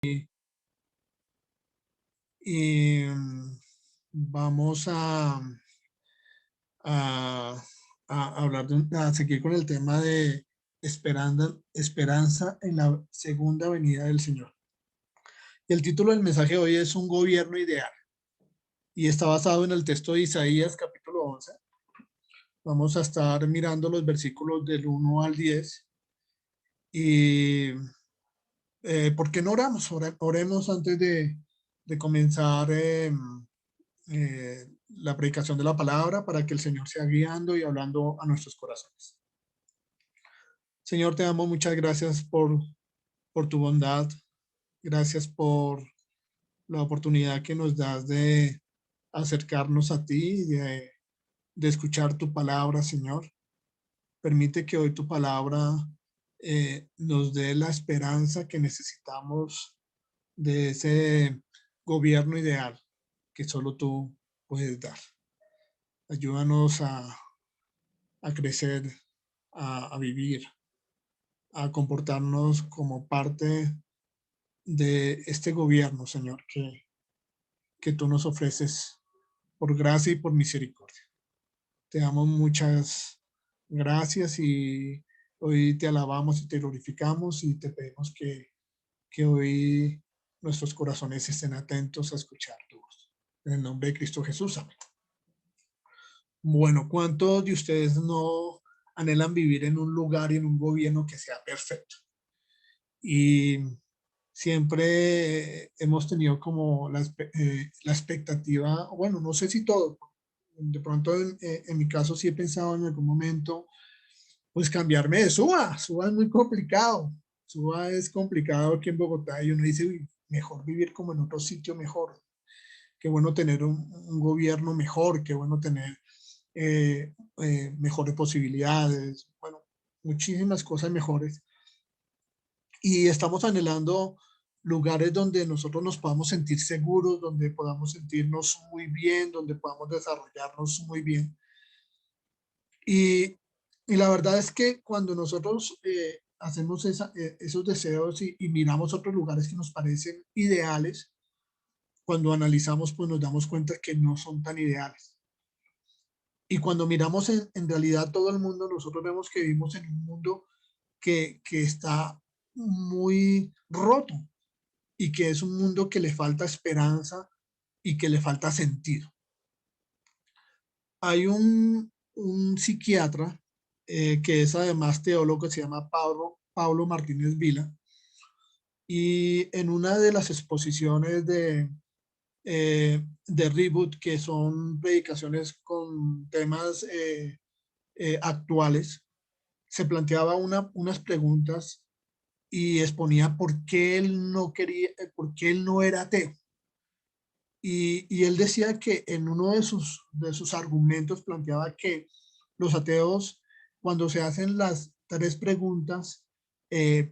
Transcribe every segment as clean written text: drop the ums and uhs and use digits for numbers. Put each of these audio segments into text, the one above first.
y vamos a, a seguir con el tema de esperanza en la segunda venida del Señor. Y el título del mensaje de hoy es Un gobierno ideal y está basado en el texto de Isaías capítulo 11. Vamos a estar mirando los versículos del 1 al 10 y ¿por qué no oramos? Oremos antes de comenzar la predicación de la palabra para que el Señor sea guiando y hablando a nuestros corazones. Señor, te damos muchas gracias por tu bondad. Gracias por la oportunidad que nos das de acercarnos a ti, de escuchar tu palabra, Señor. Permite que hoy tu palabra nos dé la esperanza que necesitamos de ese gobierno ideal que solo tú puedes dar. Ayúdanos a crecer, a vivir, a comportarnos como parte de este gobierno, Señor, que tú nos ofreces por gracia y por misericordia. Te damos muchas gracias y hoy te alabamos y te glorificamos y te pedimos que hoy nuestros corazones estén atentos a escuchar tu voz. En el nombre de Cristo Jesús, amén. Bueno, ¿cuántos de ustedes no anhelan vivir en un lugar y en un gobierno que sea perfecto? Y siempre hemos tenido como la expectativa, bueno, no sé si todo, de pronto en mi caso sí he pensado en algún momento, pues cambiarme de Suba. Suba es muy complicado. Suba es complicado aquí en Bogotá y uno dice, "Uy, mejor vivir como en otro sitio mejor. Qué bueno tener un gobierno mejor, qué bueno tener mejores posibilidades, bueno, muchísimas cosas mejores. Y estamos anhelando lugares donde nosotros nos podamos sentir seguros, donde podamos sentirnos muy bien, donde podamos desarrollarnos muy bien. Y, y la verdad es que cuando nosotros hacemos esos deseos y miramos otros lugares que nos parecen ideales, cuando analizamos, pues nos damos cuenta que no son tan ideales. Y cuando miramos en realidad todo el mundo, nosotros vemos que vivimos en un mundo que está muy roto y que es un mundo que le falta esperanza y que le falta sentido. Hay un psiquiatra que es además teólogo, que se llama Pablo Martínez Vila, y en una de las exposiciones de Reboot, que son predicaciones con temas actuales, se planteaba unas preguntas y exponía por qué él no quería, por qué él no era ateo. Y él decía que en uno de sus argumentos planteaba que los ateos, cuando se hacen las tres preguntas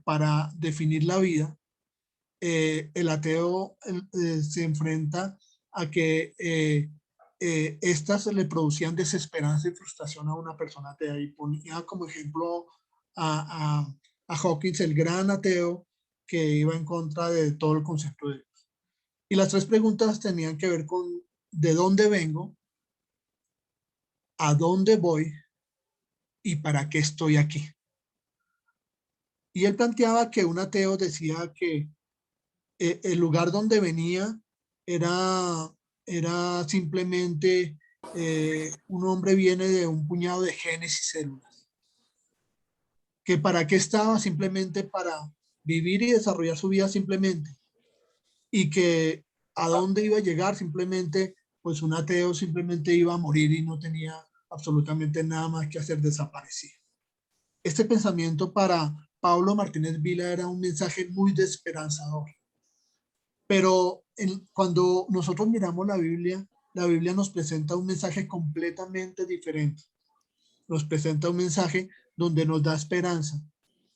para definir la vida, el ateo se enfrenta a que estas le producían desesperanza y frustración a una persona atea. Y ponía como ejemplo a Hawkins, el gran ateo que iba en contra de todo el concepto de Dios. Y las tres preguntas tenían que ver con de dónde vengo, a dónde voy y para qué estoy aquí. Y él planteaba que un ateo decía que el lugar donde venía era, era simplemente un hombre viene de un puñado de genes y células. Que para qué estaba simplemente para vivir y desarrollar su vida simplemente. Y que a dónde iba a llegar simplemente, pues un ateo simplemente iba a morir y no tenía absolutamente nada más que hacer, desaparecer. Este pensamiento para Pablo Martínez Vila era un mensaje muy desesperanzador. Pero cuando nosotros miramos la Biblia nos presenta un mensaje completamente diferente. Nos presenta un mensaje donde nos da esperanza,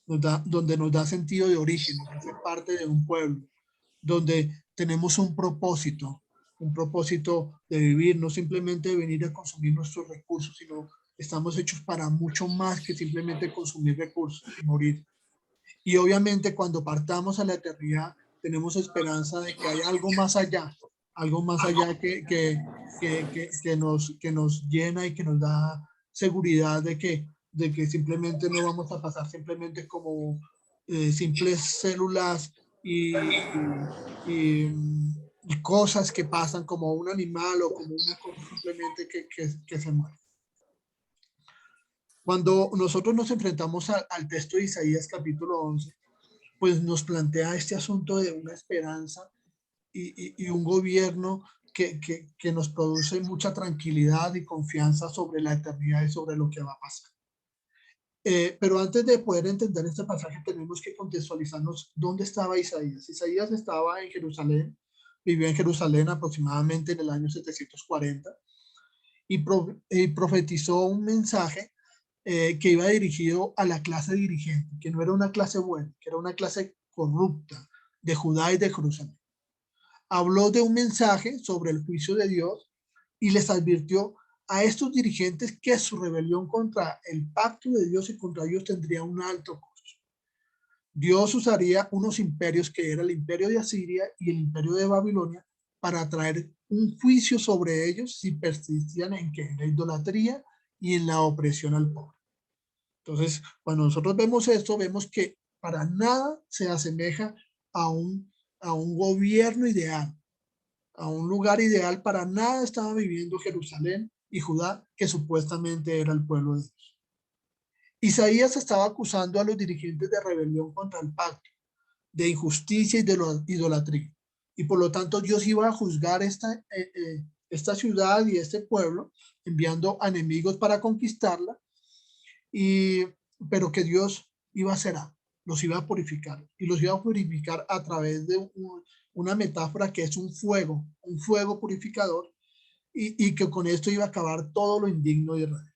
donde nos da sentido de origen, nos hace parte de un pueblo, donde tenemos un propósito de vivir, no simplemente de venir a consumir nuestros recursos, sino estamos hechos para mucho más que simplemente consumir recursos y morir. Y obviamente cuando partamos a la eternidad, tenemos esperanza de que hay algo más allá que nos llena y que nos da seguridad de que simplemente no vamos a pasar simplemente como simples células y, y cosas que pasan como un animal o como una cosa simplemente que se muere. Cuando nosotros nos enfrentamos al texto de Isaías capítulo 11, pues nos plantea este asunto de una esperanza y un gobierno que nos produce mucha tranquilidad y confianza sobre la eternidad y sobre lo que va a pasar. Pero antes de poder entender este pasaje tenemos que contextualizarnos dónde estaba Isaías. Isaías estaba en Jerusalén, vivió en Jerusalén aproximadamente en el año 740 y profetizó un mensaje que iba dirigido a la clase dirigente, que no era una clase buena, que era una clase corrupta de Judá y de Jerusalén. Habló de un mensaje sobre el juicio de Dios y les advirtió a estos dirigentes que su rebelión contra el pacto de Dios y contra Dios tendría un alto costo. Dios usaría unos imperios que era el imperio de Asiria y el imperio de Babilonia para traer un juicio sobre ellos si persistían en la idolatría y en la opresión al pobre. Entonces, cuando nosotros vemos esto, vemos que para nada se asemeja a un gobierno ideal, a un lugar ideal. Para nada estaba viviendo Jerusalén y Judá, que supuestamente era el pueblo de Dios. Isaías estaba acusando a los dirigentes de rebelión contra el pacto, de injusticia y de idolatría. Y por lo tanto Dios iba a juzgar esta ciudad y este pueblo, enviando a enemigos para conquistarla, pero que Dios iba a hacer algo, los iba a purificar. Y los iba a purificar a través de una metáfora que es un fuego purificador, y que con esto iba a acabar todo lo indigno de Israel.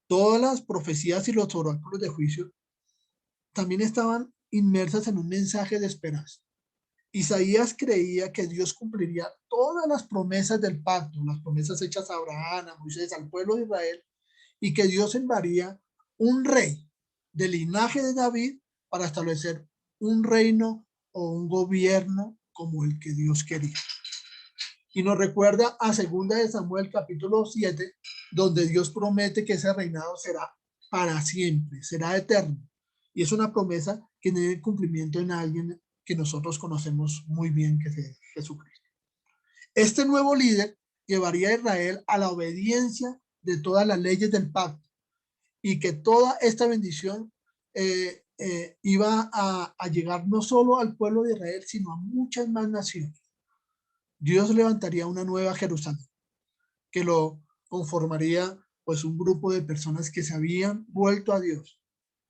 Todas las profecías y los oráculos de juicio también estaban inmersas en un mensaje de esperanza. Isaías creía que Dios cumpliría todas las promesas del pacto, las promesas hechas a Abraham, a Moisés, al pueblo de Israel, y que Dios enviaría un rey del linaje de David para establecer un reino o un gobierno como el que Dios quería. Y nos recuerda a 2 de Samuel capítulo 7, donde Dios promete que ese reinado será para siempre, será eterno. Y es una promesa que tiene cumplimiento en alguien que nosotros conocemos muy bien, que es Jesucristo. Este nuevo líder llevaría a Israel a la obediencia de todas las leyes del pacto, y que toda esta bendición iba a llegar no solo al pueblo de Israel, sino a muchas más naciones. Dios levantaría una nueva Jerusalén, que lo conformaría pues un grupo de personas que se habían vuelto a Dios,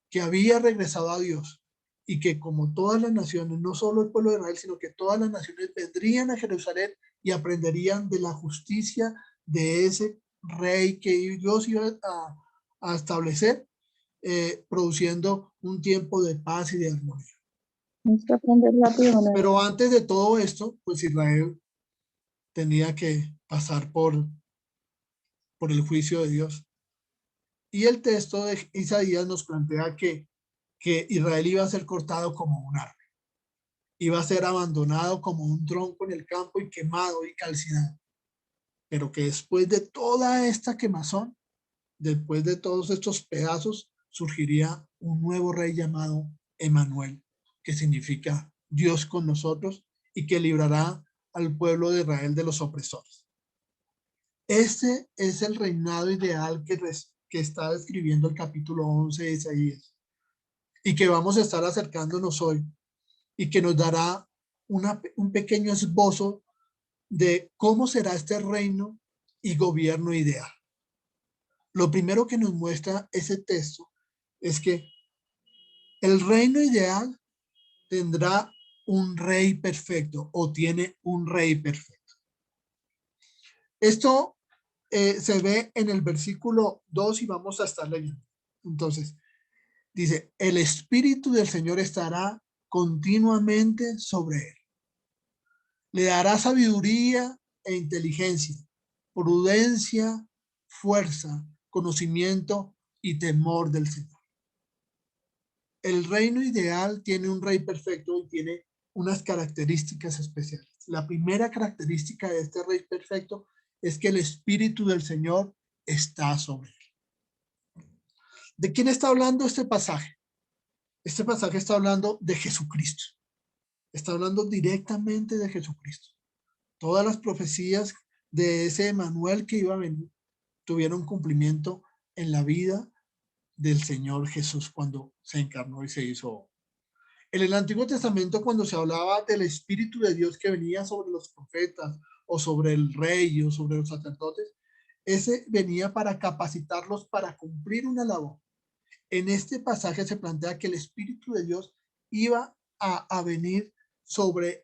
que había regresado a Dios, y que como todas las naciones, no solo el pueblo de Israel, sino que todas las naciones vendrían a Jerusalén y aprenderían de la justicia de ese rey que Dios iba a establecer, produciendo un tiempo de paz y de armonía. Pero antes de todo esto, pues Israel tenía que pasar por el juicio de Dios. Y el texto de Isaías nos plantea que Israel iba a ser cortado como un árbol, iba a ser abandonado como un tronco en el campo y quemado y calcinado. Pero que después de toda esta quemazón, después de todos estos pedazos, surgiría un nuevo rey llamado Emanuel, que significa Dios con nosotros, y que librará al pueblo de Israel de los opresores. Este es el reinado ideal que está describiendo el capítulo 11 de Isaías, y que vamos a estar acercándonos hoy, y que nos dará un pequeño esbozo de cómo será este reino y gobierno ideal. Lo primero que nos muestra ese texto es que el reino ideal tendrá un rey perfecto, o tiene un rey perfecto. Esto se ve en el versículo 2 y vamos a estar leyendo. Entonces, dice, el Espíritu del Señor estará continuamente sobre él. Le dará sabiduría e inteligencia, prudencia, fuerza, conocimiento y temor del Señor. El reino ideal tiene un rey perfecto y tiene unas características especiales. La primera característica de este rey perfecto es que el Espíritu del Señor está sobre él. ¿De quién está hablando este pasaje? Este pasaje está hablando de Jesucristo. Está hablando directamente de Jesucristo. Todas las profecías de ese Emanuel que iba a venir tuvieron cumplimiento en la vida del Señor Jesús cuando se encarnó y se hizo. En el Antiguo Testamento, cuando se hablaba del Espíritu de Dios que venía sobre los profetas o sobre el rey o sobre los sacerdotes, ese venía para capacitarlos para cumplir una labor. En este pasaje se plantea que el Espíritu de Dios iba a venir sobre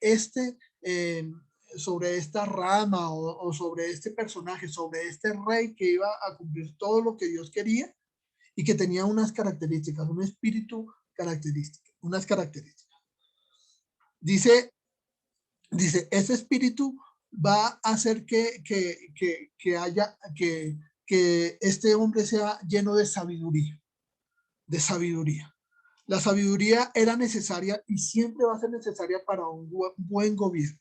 sobre esta rama o sobre este personaje, sobre este rey que iba a cumplir todo lo que Dios quería y que tenía unas características, un espíritu característico, unas características. Dice, ese espíritu va a hacer que este hombre sea lleno de sabiduría, de sabiduría. La sabiduría era necesaria y siempre va a ser necesaria para un buen gobierno.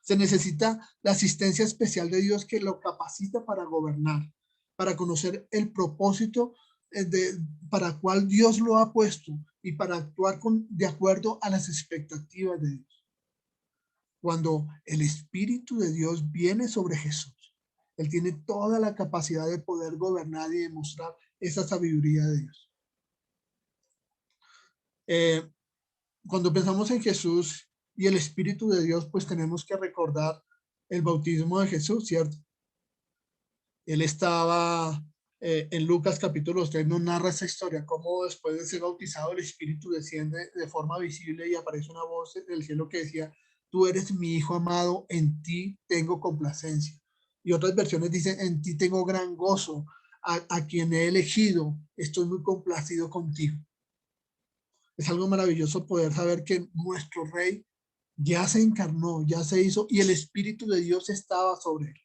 Se necesita la asistencia especial de Dios que lo capacita para gobernar, para conocer el propósito para cual Dios lo ha puesto y para actuar de acuerdo a las expectativas de Dios. Cuando el Espíritu de Dios viene sobre Jesús, Él tiene toda la capacidad de poder gobernar y demostrar esa sabiduría de Dios. Cuando pensamos en Jesús y el Espíritu de Dios, pues tenemos que recordar el bautismo de Jesús, ¿cierto? Él estaba en Lucas capítulo 3, nos narra esa historia, cómo después de ser bautizado el Espíritu desciende de forma visible y aparece una voz del cielo que decía, tú eres mi Hijo amado, en ti tengo complacencia. Y otras versiones dicen, en ti tengo gran gozo, a quien he elegido, estoy muy complacido contigo. Es algo maravilloso poder saber que nuestro Rey ya se encarnó, ya se hizo y el Espíritu de Dios estaba sobre él.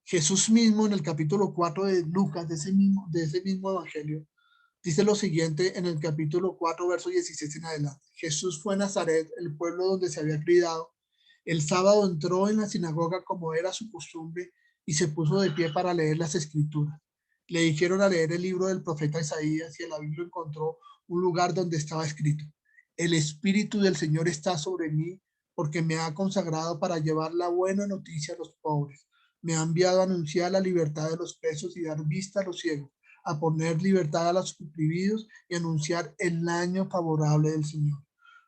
Jesús mismo en el capítulo 4 de Lucas, de ese mismo evangelio, dice lo siguiente en el capítulo 4, verso 16 en adelante. Jesús fue a Nazaret, el pueblo donde se había criado. El sábado entró en la sinagoga como era su costumbre y se puso de pie para leer las escrituras. Le dijeron a leer el libro del profeta Isaías y el Biblia encontró un lugar donde estaba escrito: el Espíritu del Señor está sobre mí porque me ha consagrado para llevar la buena noticia a los pobres. Me ha enviado a anunciar la libertad de los presos y dar vista a los ciegos, a poner libertad a los oprimidos y anunciar el año favorable del Señor.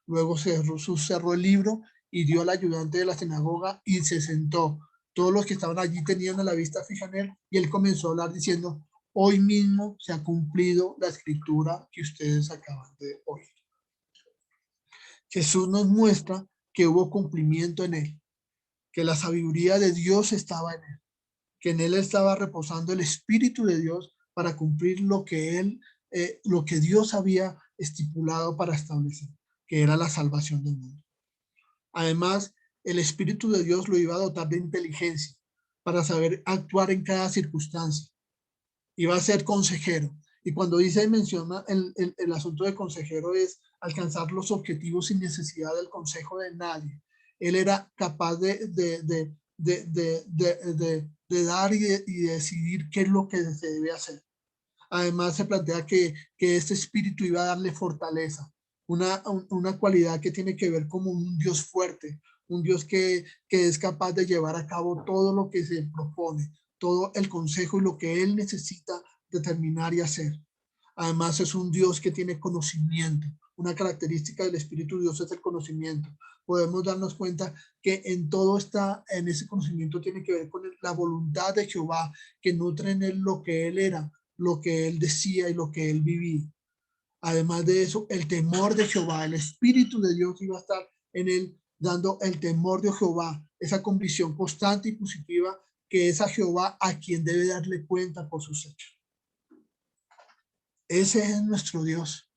Luego cerró el libro y dio al ayudante de la sinagoga y se sentó. Todos los que estaban allí tenían a la vista fija en él y él comenzó a hablar diciendo: hoy mismo se ha cumplido la escritura que ustedes acaban de oír. Jesús nos muestra que hubo cumplimiento en él, que la sabiduría de Dios estaba en él, que en él estaba reposando el Espíritu de Dios para cumplir lo que Dios había estipulado para establecer, que era la salvación del mundo. Además, el Espíritu de Dios lo iba a dotar de inteligencia para saber actuar en cada circunstancia. Iba a ser consejero. Y cuando dice y menciona el asunto de consejero es alcanzar los objetivos sin necesidad del consejo de nadie. Él era capaz de dar y decidir qué es lo que se debe hacer. Además se plantea que este espíritu iba a darle fortaleza, una cualidad que tiene que ver como un Dios fuerte, un Dios que es capaz de llevar a cabo todo lo que se propone, todo el consejo y lo que él necesita determinar y hacer. Además es un Dios que tiene conocimiento. Una característica del Espíritu de Dios es el conocimiento. Podemos darnos cuenta que en todo en ese conocimiento tiene que ver con la voluntad de Jehová, que nutre en él lo que él era, lo que él decía y lo que él vivía. Además de eso, el temor de Jehová, el Espíritu de Dios iba a estar en él dando el temor de Jehová, esa convicción constante y positiva que es a Jehová a quien debe darle cuenta por sus hechos. Ese es nuestro Dios.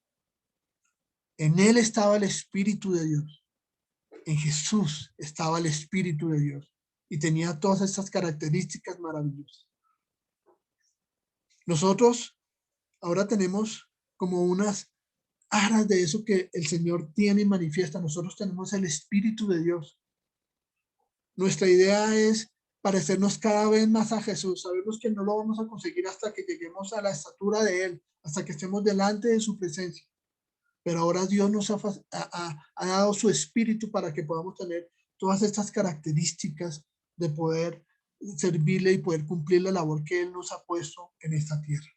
En él estaba el Espíritu de Dios. En Jesús estaba el Espíritu de Dios y tenía todas estas características maravillosas. Nosotros ahora tenemos como unas aras de eso que el Señor tiene y manifiesta. Nosotros tenemos el Espíritu de Dios. Nuestra idea es parecernos cada vez más a Jesús. Sabemos que no lo vamos a conseguir hasta que lleguemos a la estatura de Él, hasta que estemos delante de su presencia. Pero ahora Dios nos ha dado su Espíritu para que podamos tener todas estas características de poder servirle y poder cumplir la labor que Él nos ha puesto en esta tierra.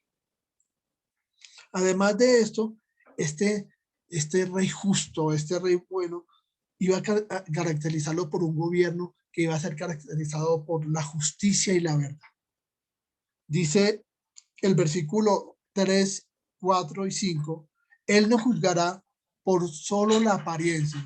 Además de esto, este rey justo, este rey bueno, iba a caracterizarlo por un gobierno que iba a ser caracterizado por la justicia y la verdad. Dice el versículo 3, 4 y 5, él no juzgará por solo la apariencia,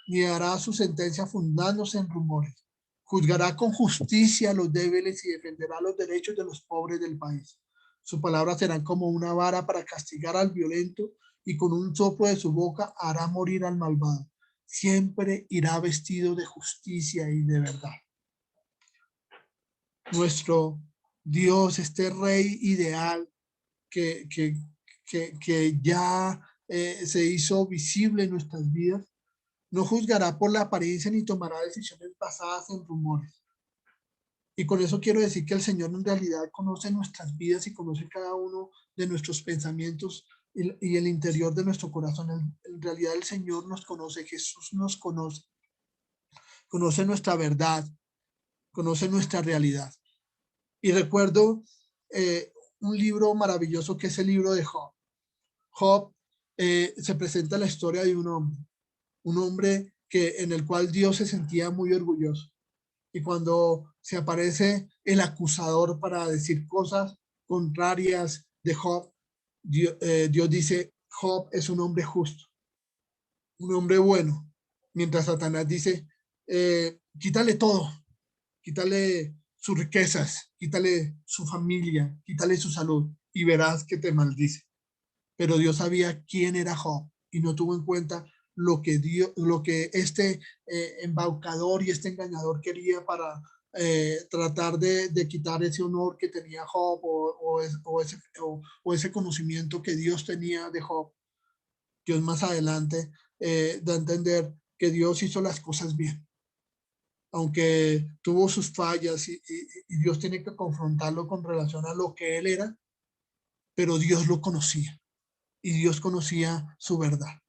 ni hará su sentencia fundándose en rumores. Juzgará con justicia a los débiles y defenderá los derechos de los pobres del país. Sus palabras serán como una vara para castigar al violento y con un soplo de su boca hará morir al malvado. Siempre irá vestido de justicia y de verdad. Nuestro Dios, este rey ideal que ya se hizo visible en nuestras vidas, no juzgará por la apariencia ni tomará decisiones basadas en rumores. Y con eso quiero decir que el Señor en realidad conoce nuestras vidas y conoce cada uno de nuestros pensamientos y el interior de nuestro corazón. En realidad el Señor nos conoce, Jesús nos conoce, conoce nuestra verdad, conoce nuestra realidad. Y recuerdo un libro maravilloso que es el libro de Job. Job se presenta la historia de un hombre en el cual Dios se sentía muy orgulloso. Y cuando se aparece el acusador para decir cosas contrarias de Job, Dios dice, Job es un hombre justo, un hombre bueno. Mientras Satanás dice, quítale todo, quítale sus riquezas, quítale su familia, quítale su salud y verás que te maldice. Pero Dios sabía quién era Job y no tuvo en cuenta lo que este embaucador y este engañador quería para tratar de quitar ese honor que tenía Job o ese conocimiento que Dios tenía de Job. Dios más adelante da a entender que Dios hizo las cosas bien, aunque tuvo sus fallas y Dios tiene que confrontarlo con relación a lo que él era, pero Dios lo conocía y Dios conocía su verdad.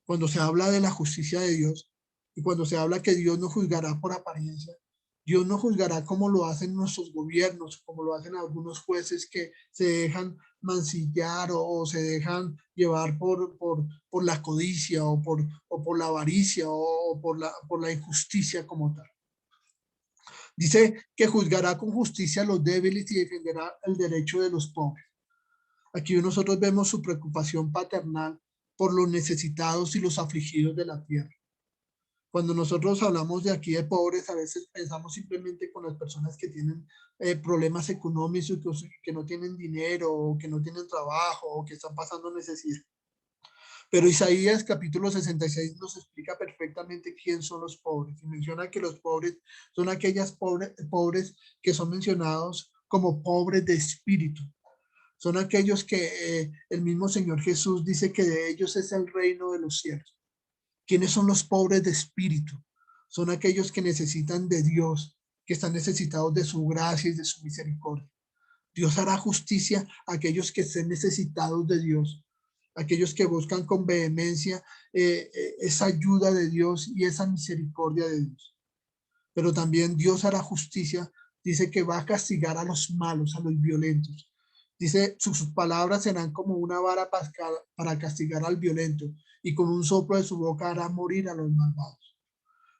Cuando se habla de la justicia de Dios y cuando se habla que Dios no juzgará por apariencia, Dios no juzgará como lo hacen nuestros gobiernos, como lo hacen algunos jueces que se dejan mancillar o se dejan llevar por la codicia o por la avaricia o por la injusticia como tal. Dice que juzgará con justicia a los débiles y defenderá el derecho de los pobres. Aquí nosotros vemos su preocupación paternal por los necesitados y los afligidos de la tierra. Cuando nosotros hablamos de aquí de pobres, a veces pensamos simplemente con las personas que tienen problemas económicos, que no tienen dinero, o que no tienen trabajo, o que están pasando necesidad. Pero Isaías capítulo 66 nos explica perfectamente quién son los pobres y menciona que los pobres son aquellas pobres que son mencionados como pobres de espíritu. Son aquellos que el mismo Señor Jesús dice que de ellos es el reino de los cielos. ¿Quiénes son los pobres de espíritu? Son aquellos que necesitan de Dios, que están necesitados de su gracia y de su misericordia. Dios hará justicia a aquellos que estén necesitados de Dios, aquellos que buscan con vehemencia esa ayuda de Dios y esa misericordia de Dios. Pero también Dios hará justicia, dice que va a castigar a los malos, a los violentos. Dice, sus palabras serán como una vara para castigar al violento y con un soplo de su boca hará morir a los malvados.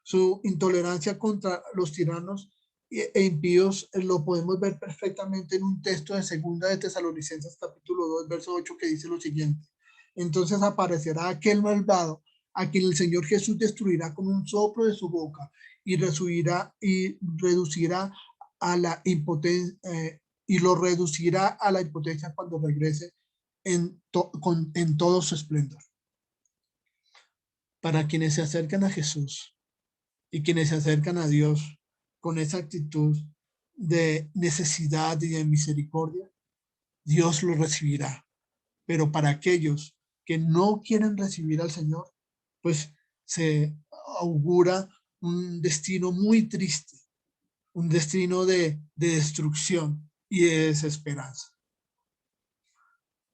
Su intolerancia contra los tiranos e impíos lo podemos ver perfectamente en un texto de Segunda de Tesalonicenses capítulo 2, verso 8, que dice lo siguiente. Entonces aparecerá aquel malvado a quien el Señor Jesús destruirá con un soplo de su boca y reducirá a la impotencia y lo reducirá a la impotencia cuando regrese en todo su esplendor. Para quienes se acercan a Jesús y quienes se acercan a Dios con esa actitud de necesidad y de misericordia, Dios lo recibirá. Pero para aquellos que no quieren recibir al Señor, pues se augura un destino muy triste, un destino de destrucción y de desesperanza.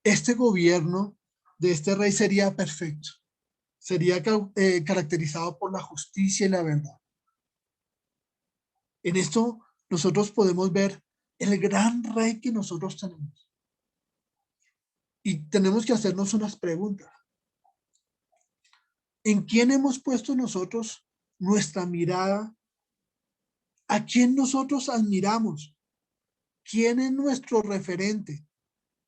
Este gobierno de este rey sería perfecto, sería caracterizado por la justicia y la verdad. En esto nosotros podemos ver el gran rey que nosotros tenemos. Y tenemos que hacernos unas preguntas. ¿En quién hemos puesto nosotros nuestra mirada? ¿A quién nosotros admiramos? ¿Quién es nuestro referente?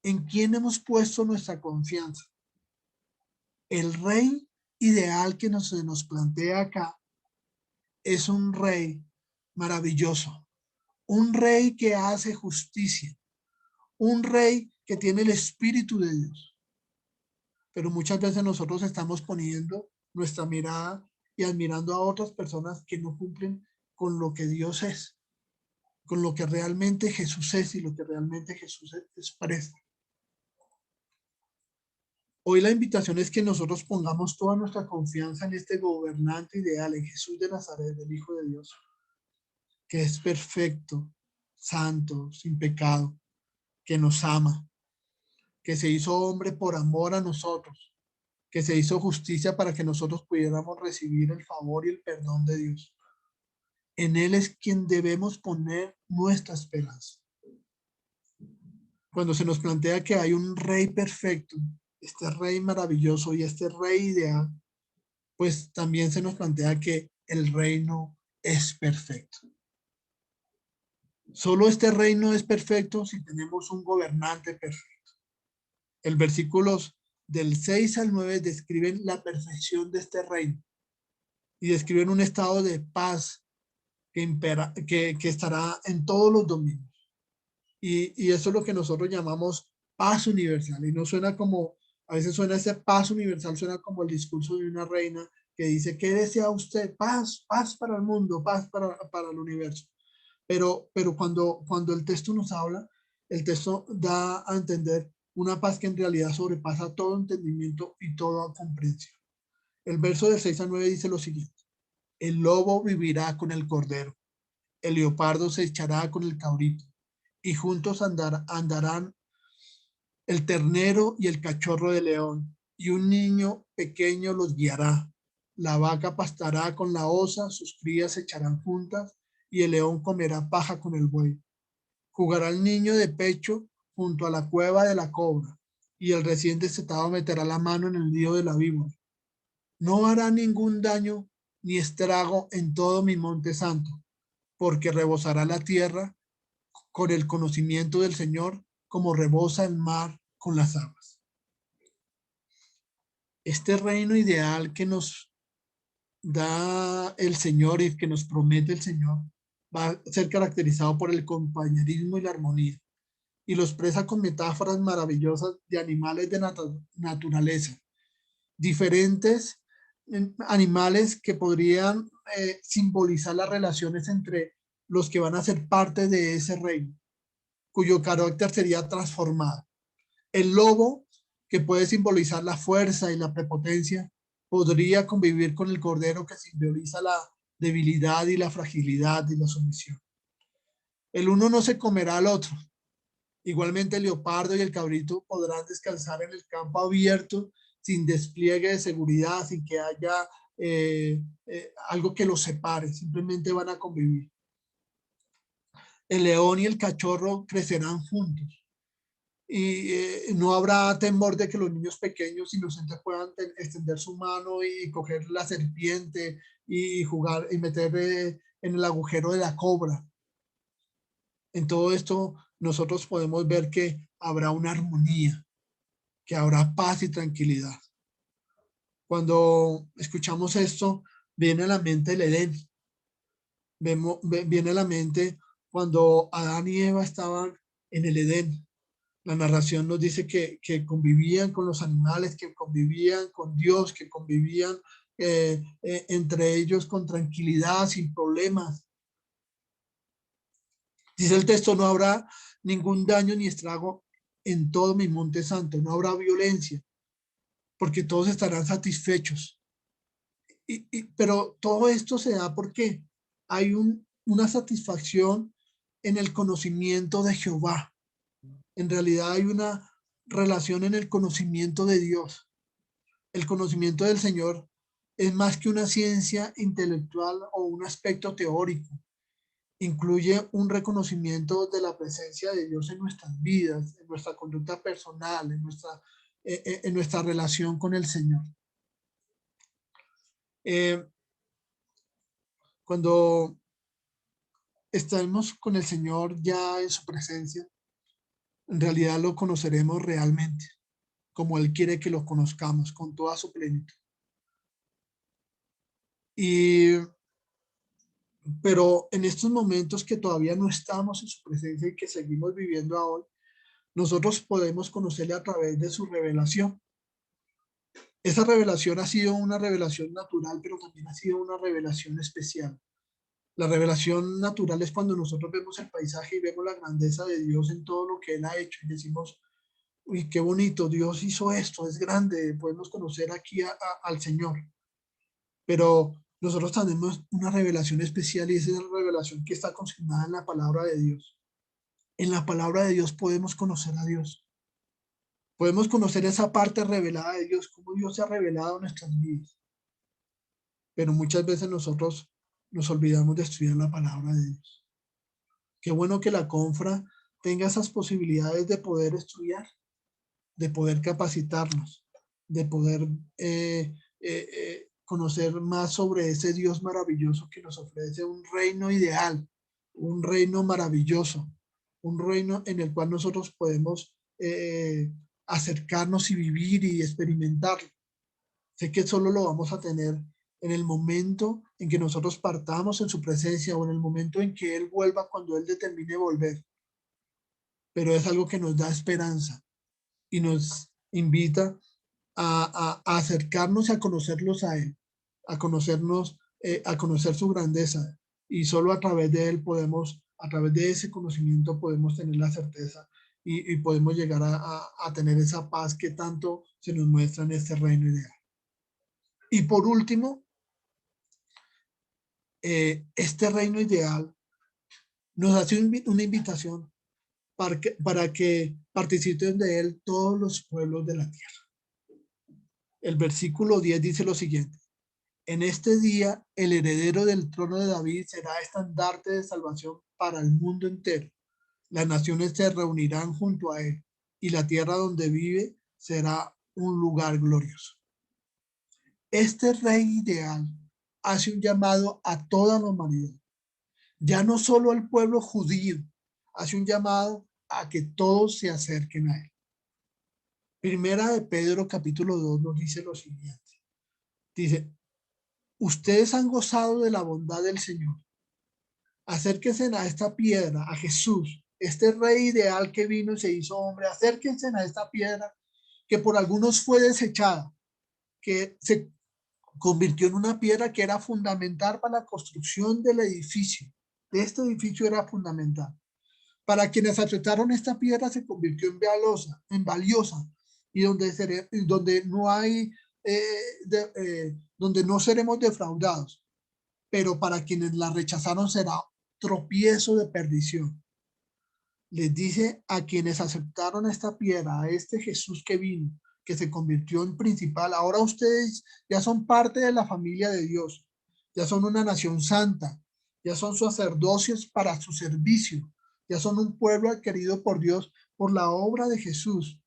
¿En quién hemos puesto nuestra confianza? El rey ideal que se nos plantea acá es un rey maravilloso, un rey que hace justicia, un rey que tiene el Espíritu de Dios. Pero muchas veces nosotros estamos poniendo nuestra mirada y admirando a otras personas que no cumplen con lo que Dios es, con lo que realmente Jesús es y lo que realmente Jesús expresa. Hoy la invitación es que nosotros pongamos toda nuestra confianza en este gobernante ideal, en Jesús de Nazaret, el Hijo de Dios, que es perfecto, santo, sin pecado, que nos ama, que se hizo hombre por amor a nosotros, que se hizo justicia para que nosotros pudiéramos recibir el favor y el perdón de Dios. En Él es quien debemos poner nuestra esperanza. Cuando se nos plantea que hay un rey perfecto, este rey maravilloso y este rey ideal, pues también se nos plantea que el reino es perfecto. Solo este reino es perfecto si tenemos un gobernante perfecto. El versículos del 6 al 9 describen la perfección de este reino y describen un estado de paz que estará en todos los dominios. Y eso es lo que nosotros llamamos paz universal. Y no suena como, a veces suena ese paz universal, suena como el discurso de una reina que dice, ¿qué desea usted? Paz, paz para el mundo, paz para el universo. Pero cuando el texto nos habla, el texto da a entender una paz que en realidad sobrepasa todo entendimiento y toda comprensión. El verso de 6 a 9 dice lo siguiente: el lobo vivirá con el cordero, el leopardo se echará con el cabrito, y juntos andarán el ternero y el cachorro de león, y un niño pequeño los guiará. La vaca pastará con la osa, sus crías se echarán juntas, y el león comerá paja con el buey. Jugará el niño de pecho junto a la cueva de la cobra, y el recién destetado meterá la mano en el nido de la víbora. No hará ningún daño ni estrago en todo mi monte santo, porque rebosará la tierra con el conocimiento del Señor, como rebosa el mar con las aguas. Este reino ideal que nos da el Señor y que nos promete el Señor va a ser caracterizado por el compañerismo y la armonía, y lo expresa con metáforas maravillosas de animales de naturaleza, diferentes animales que podrían simbolizar las relaciones entre los que van a ser parte de ese reino, cuyo carácter sería transformado. El lobo, que puede simbolizar la fuerza y la prepotencia, podría convivir con el cordero, que simboliza la debilidad y la fragilidad y la sumisión. El uno no se comerá al otro. Igualmente el leopardo y el cabrito podrán descansar en el campo abierto sin despliegue de seguridad, sin que haya algo que los separe, simplemente van a convivir. El león y el cachorro crecerán juntos y no habrá temor de que los niños pequeños inocentes puedan extender su mano y coger la serpiente y jugar y meter en el agujero de la cobra. En todo esto nosotros podemos ver que habrá una armonía, que habrá paz y tranquilidad. Cuando escuchamos esto, viene a la mente el Edén. Viene a la mente cuando Adán y Eva estaban en el Edén. La narración nos dice que convivían con los animales, que convivían con Dios, que convivían entre ellos con tranquilidad, sin problemas. Dice el texto, no habrá ningún daño ni estrago en todo mi monte santo, no habrá violencia. porque todos estarán satisfechos. Pero todo esto se da porque hay una satisfacción en el conocimiento de Jehová. En realidad hay una relación en el conocimiento de Dios. El conocimiento del Señor es más que una ciencia intelectual o un aspecto teórico. Incluye un reconocimiento de la presencia de Dios en nuestras vidas, en nuestra conducta personal, en nuestra relación con el Señor. Cuando estamos con el Señor ya en su presencia, en realidad lo conoceremos realmente, como Él quiere que lo conozcamos, con toda su plenitud. Pero en estos momentos que todavía no estamos en su presencia y que seguimos viviendo ahora, nosotros podemos conocerle a través de su revelación. Esa revelación ha sido una revelación natural, pero también ha sido una revelación especial. La revelación natural es cuando nosotros vemos el paisaje y vemos la grandeza de Dios en todo lo que Él ha hecho y decimos, uy, qué bonito, Dios hizo esto, es grande, podemos conocer aquí al Señor. Pero nosotros tenemos una revelación especial y esa es la revelación que está consignada en la palabra de Dios. En la palabra de Dios podemos conocer a Dios. Podemos conocer esa parte revelada de Dios, cómo Dios se ha revelado en nuestras vidas. Pero muchas veces nosotros nos olvidamos de estudiar la palabra de Dios. Qué bueno que la Confra tenga esas posibilidades de poder estudiar, de poder capacitarnos, de poder conocer más sobre ese Dios maravilloso que nos ofrece un reino ideal, un reino maravilloso, un reino en el cual nosotros podemos acercarnos y vivir y experimentarlo. Sé que solo lo vamos a tener en el momento en que nosotros partamos en su presencia o en el momento en que Él vuelva cuando Él determine volver. Pero es algo que nos da esperanza y nos invita a acercarnos y a conocerlos a Él, a conocernos, a conocer su grandeza. Y solo a través de Él podemos, a través de ese conocimiento podemos tener la certeza y podemos llegar a tener esa paz que tanto se nos muestra en este reino ideal. Y por último, este reino ideal nos hace una invitación para que participen de él todos los pueblos de la tierra. El versículo 10 dice lo siguiente: en este día el heredero del trono de David será estandarte de salvación para el mundo entero. Las naciones se reunirán junto a él y la tierra donde vive será un lugar glorioso. Este rey ideal hace un llamado a toda la humanidad, ya no solo al pueblo judío, hace un llamado a que todos se acerquen a él. Primera de Pedro capítulo 2 nos dice lo siguiente. Dice, ustedes han gozado de la bondad del Señor. Acérquense a esta piedra, a Jesús, este rey ideal que vino y se hizo hombre. Acérquense a esta piedra que por algunos fue desechada, que se convirtió en una piedra que era fundamental para la construcción del edificio. De este edificio era fundamental. Para quienes aceptaron esta piedra se convirtió en valiosa y donde no hay, donde no seremos defraudados. Pero para quienes la rechazaron será tropiezo de perdición. Les dice a quienes aceptaron esta piedra, a este Jesús que vino, que se convirtió en principal, ahora ustedes ya son parte de la familia de Dios, ya son una nación santa, ya son sacerdocios para su servicio, ya son un pueblo adquirido por Dios por la obra de Jesús.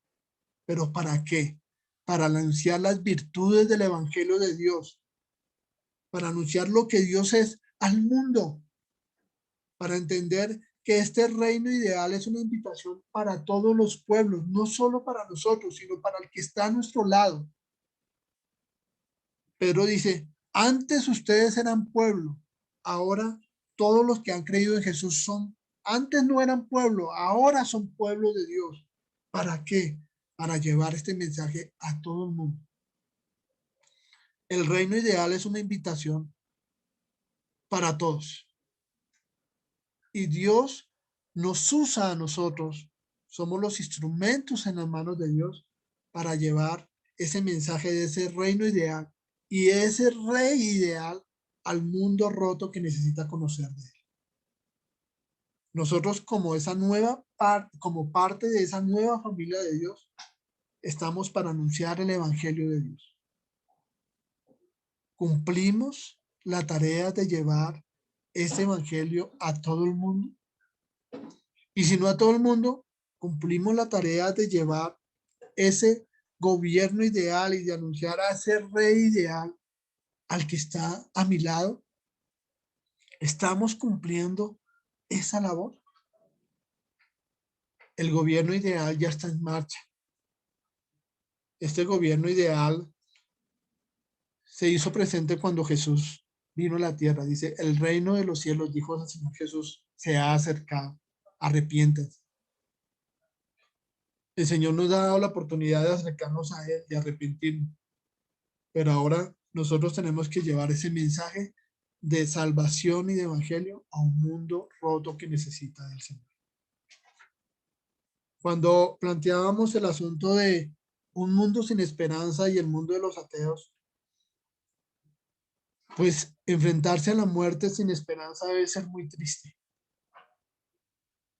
¿Pero para qué? Para anunciar las virtudes del Evangelio de Dios, para anunciar lo que Dios es al mundo, para entender que este reino ideal es una invitación para todos los pueblos, no solo para nosotros, sino para el que está a nuestro lado. Pedro dice, antes ustedes eran pueblo, ahora todos los que han creído en Jesús antes no eran pueblo, ahora son pueblo de Dios. ¿Para qué? Para llevar este mensaje a todo el mundo. El reino ideal es una invitación para todos. Y Dios nos usa a nosotros, somos los instrumentos en las manos de Dios para llevar ese mensaje de ese reino ideal y ese rey ideal al mundo roto que necesita conocer de él. Nosotros como esa nueva parte, como parte de esa nueva familia de Dios, estamos para anunciar el evangelio de Dios. Cumplimos la tarea de llevar ese evangelio a todo el mundo. Y si no a todo el mundo, cumplimos la tarea de llevar ese gobierno ideal y de anunciar a ese rey ideal al que está a mi lado. Estamos cumpliendo esa labor. El gobierno ideal ya está en marcha. Este gobierno ideal se hizo presente cuando Jesús vino a la tierra. Dice, el reino de los cielos, dijo el Señor Jesús, se ha acercado. Arrepiéntanse. El Señor nos ha dado la oportunidad de acercarnos a Él y arrepentirnos. Pero ahora nosotros tenemos que llevar ese mensaje de salvación y de evangelio a un mundo roto que necesita del Señor. Cuando planteábamos el asunto de un mundo sin esperanza y el mundo de los ateos, pues enfrentarse a la muerte sin esperanza debe ser muy triste.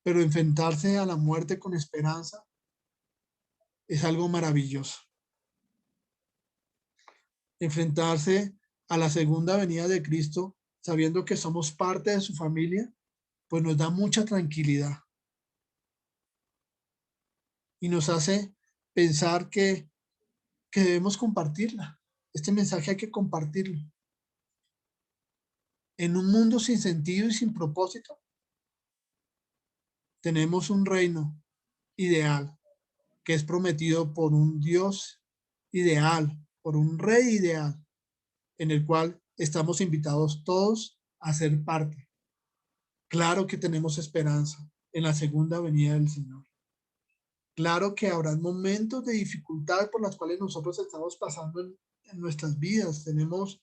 Pero enfrentarse a la muerte con esperanza es algo maravilloso. Enfrentarse a la segunda venida de Cristo, sabiendo que somos parte de su familia, pues nos da mucha tranquilidad. Y nos hace pensar que debemos compartirla. Este mensaje hay que compartirlo. En un mundo sin sentido y sin propósito, tenemos un reino ideal que es prometido por un Dios ideal, por un rey ideal, en el cual estamos invitados todos a ser parte. Claro que tenemos esperanza en la segunda venida del Señor. Claro que habrá momentos de dificultad por las cuales nosotros estamos pasando en nuestras vidas. Tenemos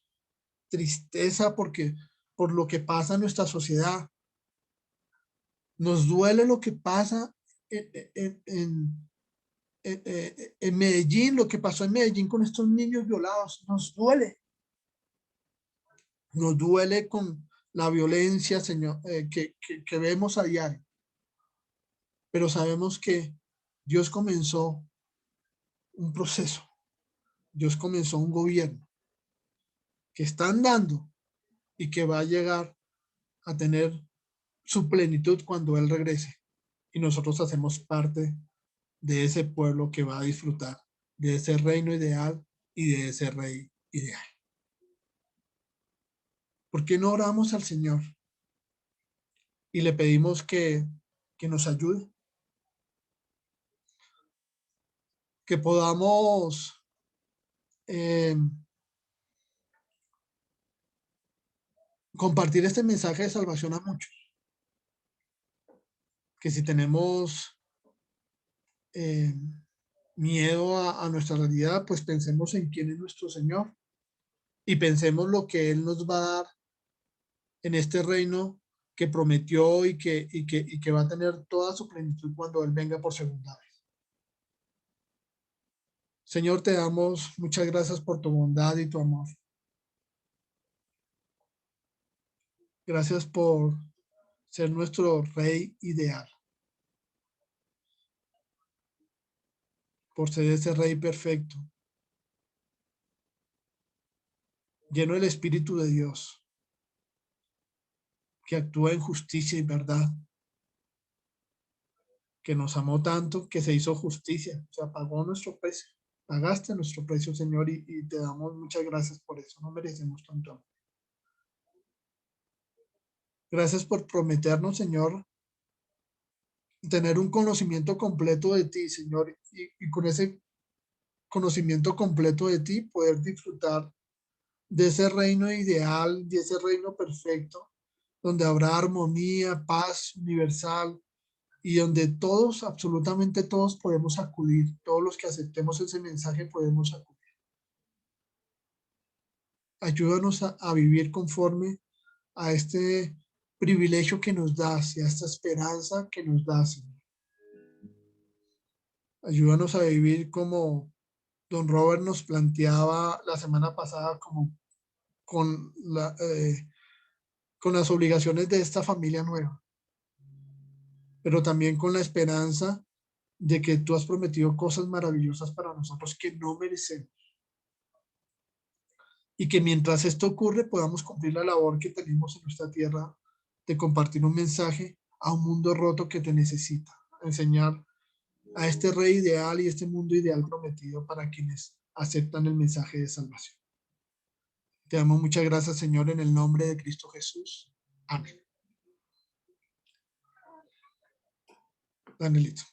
tristeza por lo que pasa en nuestra sociedad. Nos duele lo que pasa en Medellín, lo que pasó en Medellín con estos niños violados. Nos duele. Nos duele con la violencia, Señor, que vemos a diario. Pero sabemos que Dios comenzó un proceso. Dios comenzó un gobierno que está andando y que va a llegar a tener su plenitud cuando Él regrese. Y nosotros hacemos parte de ese pueblo que va a disfrutar de ese reino ideal y de ese rey ideal. ¿Por qué no oramos al Señor y le pedimos que nos ayude? Que podamos eh, compartir este mensaje de salvación a muchos. Que si tenemos eh, miedo a nuestra realidad, pues pensemos en quién es nuestro Señor y pensemos lo que Él nos va a dar en este reino que prometió y que va a tener toda su plenitud cuando Él venga por segunda vez. Señor, te damos muchas gracias por tu bondad y tu amor. Gracias por ser nuestro Rey ideal, por ser ese Rey perfecto, lleno del Espíritu de Dios, que actúa en justicia y verdad, que nos amó tanto que se hizo justicia, o sea, pagó nuestro precio. Pagaste nuestro precio, Señor, y te damos muchas gracias por eso. No merecemos tanto amor. Gracias por prometernos, Señor, tener un conocimiento completo de ti, Señor, y con ese conocimiento completo de ti poder disfrutar de ese reino ideal, de ese reino perfecto, donde habrá armonía, paz universal y donde todos, absolutamente todos podemos acudir, todos los que aceptemos ese mensaje podemos acudir. Ayúdanos a vivir conforme a este privilegio que nos das y a esta esperanza que nos das, Señor. Ayúdanos a vivir como Don Robert nos planteaba la semana pasada como con, con las obligaciones de esta familia nueva, pero también con la esperanza de que tú has prometido cosas maravillosas para nosotros que no merecemos. Y que mientras esto ocurre podamos cumplir la labor que tenemos en nuestra tierra de compartir un mensaje a un mundo roto que te necesita, enseñar a este rey ideal y este mundo ideal prometido para quienes aceptan el mensaje de salvación. Te damos muchas gracias, Señor, en el nombre de Cristo Jesús. Amén. Danielito.